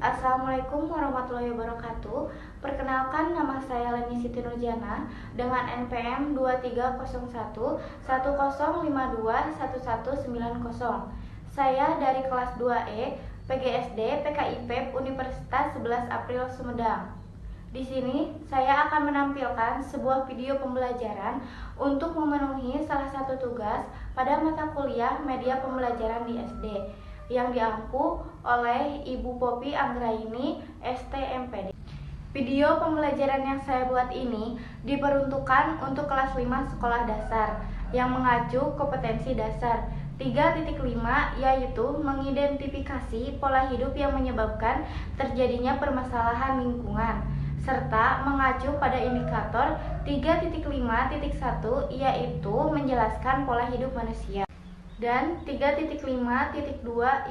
Assalamualaikum warahmatullahi wabarakatuh. Perkenalkan, nama saya Leni Siti Nurjana dengan NPM 2301 Saya dari kelas 2E PGSD PKIP Universitas 11 April Sumedang. Di sini saya akan menampilkan sebuah video pembelajaran untuk memenuhi salah satu tugas pada mata kuliah media pembelajaran di SD yang diampu oleh Ibu Popi Anggraini, STMPD. Video pembelajaran yang saya buat ini diperuntukkan untuk kelas 5 sekolah dasar yang mengacu kompetensi dasar 3.5, yaitu mengidentifikasi pola hidup yang menyebabkan terjadinya permasalahan lingkungan, serta mengacu pada indikator 3.5.1, yaitu menjelaskan pola hidup manusia. Dan 3.5.2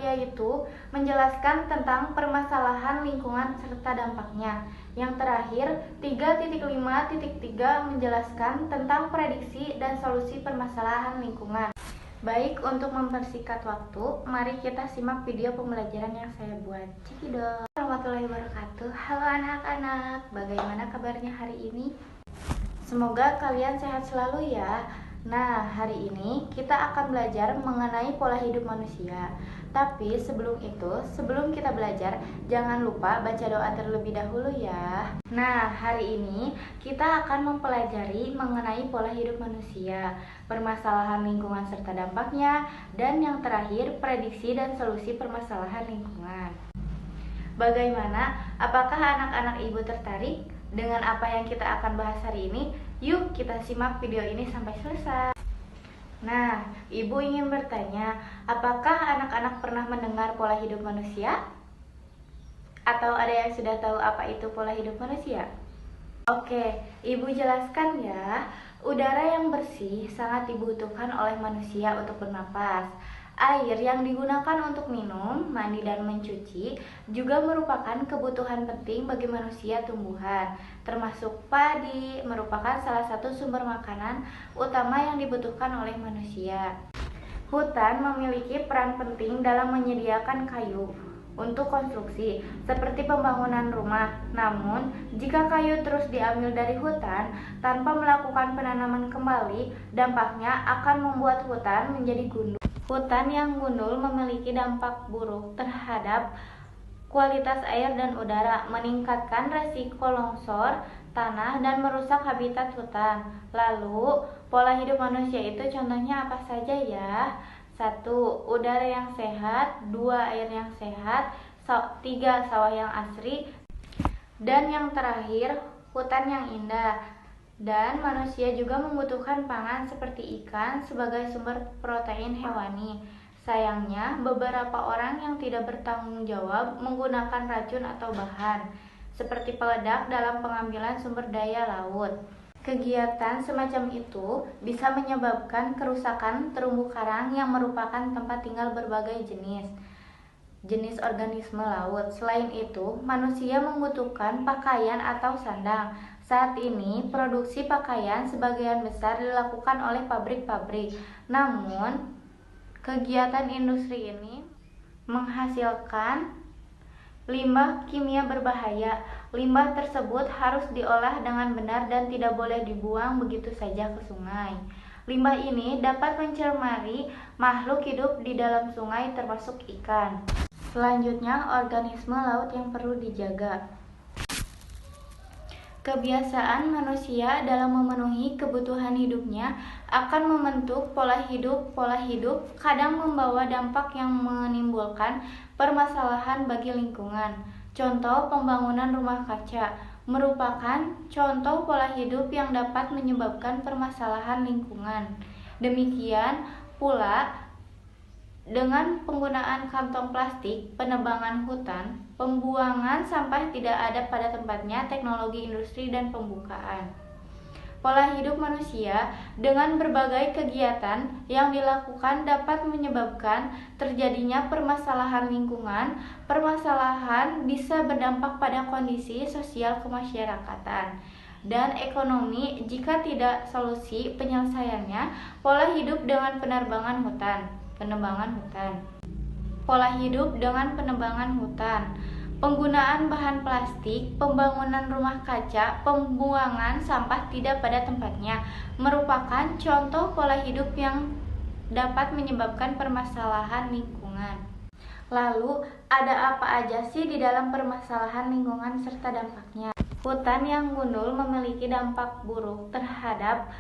yaitu menjelaskan tentang permasalahan lingkungan serta dampaknya. Yang terakhir 3.5.3 menjelaskan tentang prediksi dan solusi permasalahan lingkungan. Baik, untuk mempersingkat waktu, mari kita simak video pembelajaran yang saya buat. Cekidot. Warahmatullahi wabarakatuh. Halo anak-anak, bagaimana kabarnya hari ini? Semoga kalian sehat selalu ya. Nah, hari ini kita akan belajar mengenai pola hidup manusia. Tapi sebelum kita belajar, jangan lupa baca doa terlebih dahulu ya. Nah, hari ini kita akan mempelajari mengenai pola hidup manusia, permasalahan lingkungan serta dampaknya, dan yang terakhir, prediksi dan solusi permasalahan lingkungan. Bagaimana? Apakah anak-anak ibu tertarik dengan apa yang kita akan bahas hari ini? Yuk kita simak video ini sampai selesai. Nah, ibu ingin bertanya, apakah anak-anak pernah mendengar pola hidup manusia? Atau ada yang sudah tahu apa itu pola hidup manusia? Oke, ibu jelaskan ya. Udara yang bersih sangat dibutuhkan oleh manusia untuk bernapas. Air yang digunakan untuk minum, mandi, dan mencuci juga merupakan kebutuhan penting bagi manusia tumbuhan, termasuk padi merupakan salah satu sumber makanan utama yang dibutuhkan oleh manusia. Hutan memiliki peran penting dalam menyediakan kayu untuk konstruksi, seperti pembangunan rumah. Namun, jika kayu terus diambil dari hutan tanpa melakukan penanaman kembali, dampaknya akan membuat hutan menjadi gundul. Hutan yang gundul memiliki dampak buruk terhadap kualitas air dan udara, meningkatkan resiko longsor tanah dan merusak habitat hutan. Lalu, pola hidup manusia itu contohnya apa saja ya? 1. Udara yang sehat. 2. Air yang sehat. 3. Sawah yang asri. Dan yang terakhir, hutan yang indah. Dan manusia juga membutuhkan pangan seperti ikan sebagai sumber protein hewani. Sayangnya, beberapa orang yang tidak bertanggung jawab menggunakan racun atau bahan seperti peledak dalam pengambilan sumber daya laut. Kegiatan semacam itu bisa menyebabkan kerusakan terumbu karang yang merupakan tempat tinggal berbagai jenis organisme laut. Selain itu, manusia membutuhkan pakaian atau sandang. Saat ini, produksi pakaian sebagian besar dilakukan oleh pabrik-pabrik. Namun, kegiatan industri ini menghasilkan limbah kimia berbahaya. Limbah tersebut harus diolah dengan benar dan tidak boleh dibuang begitu saja ke sungai. Limbah ini dapat mencemari makhluk hidup di dalam sungai termasuk ikan. Selanjutnya, organisme laut yang perlu dijaga. Kebiasaan manusia dalam memenuhi kebutuhan hidupnya akan membentuk pola hidup. Pola hidup kadang membawa dampak yang menimbulkan permasalahan bagi lingkungan. Contoh, pembangunan rumah kaca merupakan contoh pola hidup yang dapat menyebabkan permasalahan lingkungan. Demikian pula dengan penggunaan kantong plastik, penebangan hutan, pembuangan sampah tidak ada pada tempatnya, teknologi industri, dan pembukaan. Pola hidup manusia dengan berbagai kegiatan yang dilakukan dapat menyebabkan terjadinya permasalahan lingkungan. Permasalahan bisa berdampak pada kondisi sosial kemasyarakatan dan ekonomi jika tidak solusi penyelesaiannya. Pola hidup dengan penebangan hutan. Pola hidup dengan penebangan hutan. Penggunaan bahan plastik, pembangunan rumah kaca, pembuangan sampah tidak pada tempatnya merupakan contoh pola hidup yang dapat menyebabkan permasalahan lingkungan. Lalu, ada apa aja sih di dalam permasalahan lingkungan serta dampaknya? Hutan yang gundul memiliki dampak buruk terhadap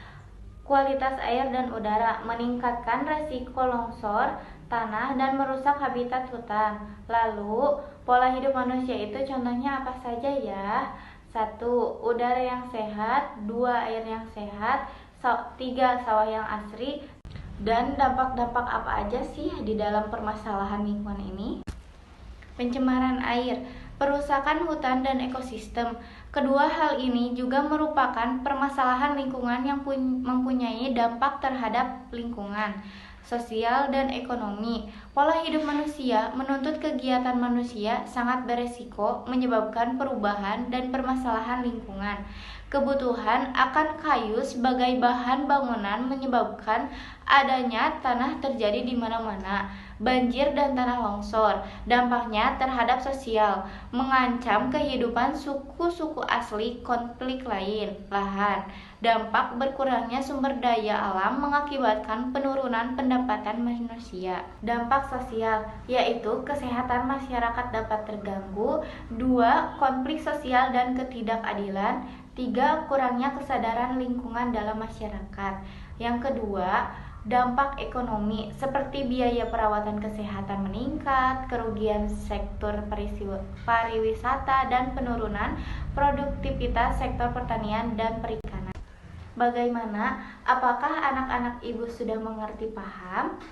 kualitas air dan udara, meningkatkan resiko longsor tanah dan merusak habitat hutan. Lalu, pola hidup manusia itu contohnya apa saja ya? 1. Udara yang sehat. 2. Air yang sehat. 3. Sawah yang asri. Dan dampak-dampak apa aja sih di dalam permasalahan lingkungan ini? Pencemaran air, perusakan hutan dan ekosistem. Kedua hal ini juga merupakan permasalahan lingkungan yang mempunyai dampak terhadap lingkungan, sosial, dan ekonomi. Pola hidup manusia menuntut kegiatan manusia sangat beresiko menyebabkan perubahan dan permasalahan lingkungan. Kebutuhan akan kayu sebagai bahan bangunan menyebabkan adanya tanah terjadi di mana-mana, banjir dan tanah longsor. Dampaknya terhadap sosial, mengancam kehidupan suku-suku asli, konflik lahan. Dampak berkurangnya sumber daya alam mengakibatkan penurunan pendapatan manusia. Dampak sosial, yaitu kesehatan masyarakat dapat terganggu. 2. Konflik sosial dan ketidakadilan. 3. Kurangnya kesadaran lingkungan dalam masyarakat. Yang kedua, dampak ekonomi seperti biaya perawatan kesehatan meningkat, kerugian sektor pariwisata, dan penurunan produktivitas sektor pertanian dan perikanan. Bagaimana? Apakah anak-anak ibu sudah mengerti paham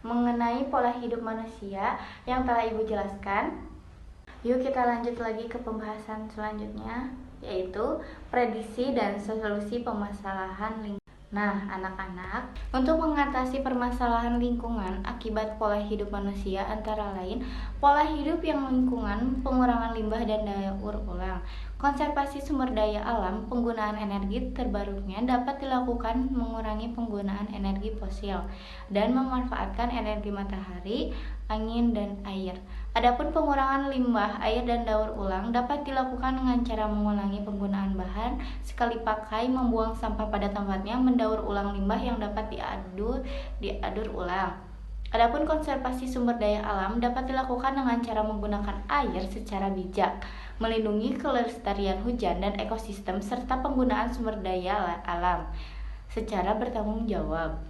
mengenai pola hidup manusia yang telah ibu jelaskan? Yuk kita lanjut lagi ke pembahasan selanjutnya, yaitu prediksi dan solusi permasalahan lingkungan. Nah, anak-anak, untuk mengatasi permasalahan lingkungan akibat pola hidup manusia antara lain pola hidup yang lingkungan, pengurangan limbah dan daur ulang, konservasi sumber daya alam, penggunaan energi terbarukan dapat dilakukan mengurangi penggunaan energi fosil dan memanfaatkan energi matahari, angin, dan air. Adapun pengurangan limbah, air, dan daur ulang dapat dilakukan dengan cara mengulangi penggunaan bahan sekali pakai, membuang sampah pada tempatnya, mendaur ulang limbah yang dapat diadur ulang. Adapun konservasi sumber daya alam dapat dilakukan dengan cara menggunakan air secara bijak, melindungi kelestarian hujan dan ekosistem, serta penggunaan sumber daya alam secara bertanggung jawab.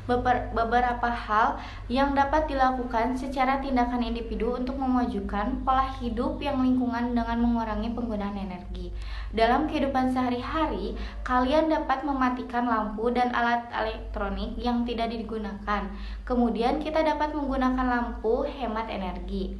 Beberapa hal yang dapat dilakukan secara tindakan individu untuk memajukan pola hidup yang lingkungan dengan mengurangi penggunaan energi. Dalam kehidupan sehari-hari, kalian dapat mematikan lampu dan alat elektronik yang tidak digunakan. Kemudian kita dapat menggunakan lampu hemat energi.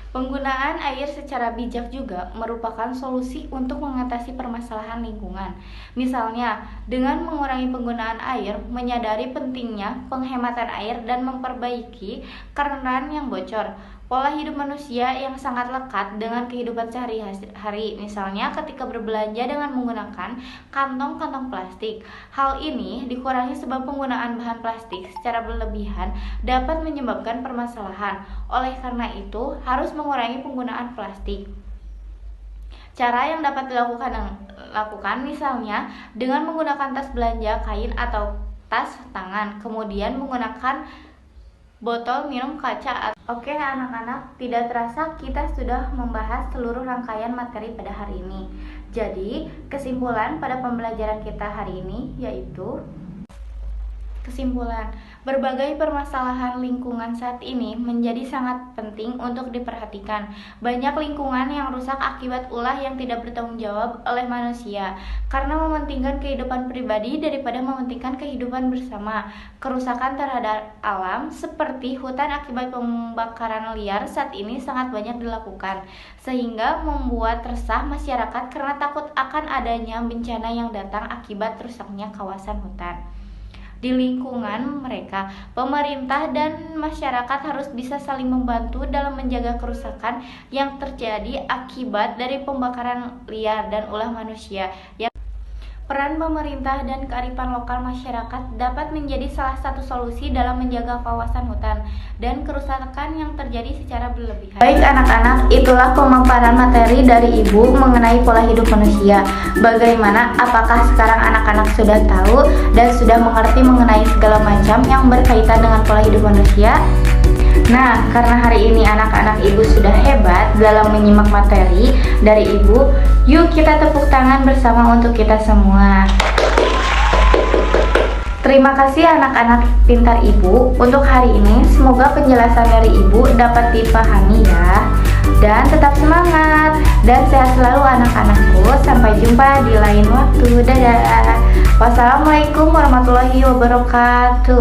Penggunaan air secara bijak juga merupakan solusi untuk mengatasi permasalahan lingkungan. Misalnya, dengan mengurangi penggunaan air, menyadari pentingnya penghematan air dan memperbaiki keran yang bocor. Pola hidup manusia yang sangat lekat dengan kehidupan sehari-hari, misalnya ketika berbelanja dengan menggunakan kantong-kantong plastik. Hal ini dikurangi sebab penggunaan bahan plastik secara berlebihan dapat menyebabkan permasalahan. Oleh karena itu, harus mengurangi penggunaan plastik. Cara yang dapat dilakukan misalnya dengan menggunakan tas belanja kain atau tas tangan, kemudian menggunakan botol minum kaca. Oke anak-anak, tidak terasa kita sudah membahas seluruh rangkaian materi pada hari ini. Jadi, kesimpulan pada pembelajaran kita hari ini yaitu kesimpulan, berbagai permasalahan lingkungan saat ini menjadi sangat penting untuk diperhatikan. Banyak lingkungan yang rusak akibat ulah yang tidak bertanggung jawab oleh manusia karena mementingkan kehidupan pribadi daripada mementingkan kehidupan bersama. Kerusakan terhadap alam seperti hutan akibat pembakaran liar saat ini sangat banyak dilakukan, sehingga membuat resah masyarakat karena takut akan adanya bencana yang datang akibat rusaknya kawasan hutan. Di lingkungan mereka, pemerintah dan masyarakat harus bisa saling membantu dalam menjaga kerusakan yang terjadi akibat dari pembakaran liar dan ulah manusia. Peran pemerintah dan kearifan lokal masyarakat dapat menjadi salah satu solusi dalam menjaga kawasan hutan dan kerusakan yang terjadi secara berlebihan. Baik anak-anak, itulah pemaparan materi dari Ibu mengenai pola hidup manusia. Bagaimana? Apakah sekarang anak-anak sudah tahu dan sudah mengerti mengenai segala macam yang berkaitan dengan pola hidup manusia? Nah, karena hari ini anak-anak Ibu sudah hebat dalam menyimak materi dari Ibu, yuk kita tepuk tangan bersama untuk kita semua. Terima kasih anak-anak pintar Ibu untuk hari ini. Semoga penjelasan dari Ibu dapat dipahami ya. Dan tetap semangat dan sehat selalu anak-anakku. Sampai jumpa di lain waktu. Dadah. Wassalamualaikum warahmatullahi wabarakatuh.